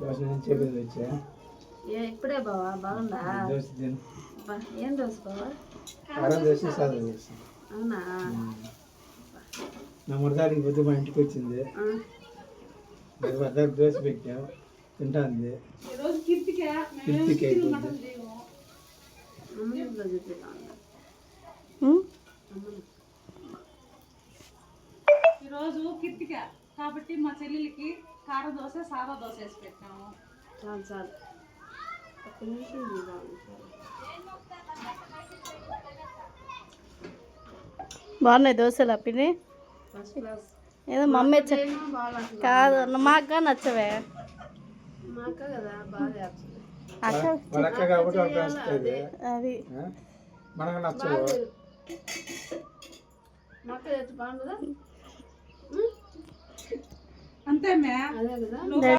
దోశ నేను చెప్పేది వచ్చా ఇప్పుడే బావా బాగుందా? దోశ తిను. ఏం దోశ బావా? కారం దోశ సాదా దోశ. అవునా? నా మురదాడికి పొద్దు మా ఇంటికి వచ్చింది. వద్దాకి దోశ పెట్టాం తింటాంది. కీర్తికి అయిపోయింది. ఈరోజు కిర్తిక కాబట్టి మా చెల్లెలకి కార దోశ సాదా దోశ వేసి పెట్టాము. చాలు చాలు ఒక్క నిమిషం బాగున్నాయి దోశలు పిన్ని. First class. ఏదో మమ్మీ కాదు మాకు నచ్చవే. మా అక్క కదా బాగా అక్క కాబట్టి అది మనకు నచ్చవు. మా అక్క బాగుంటుందా? అంతే అదే కదా.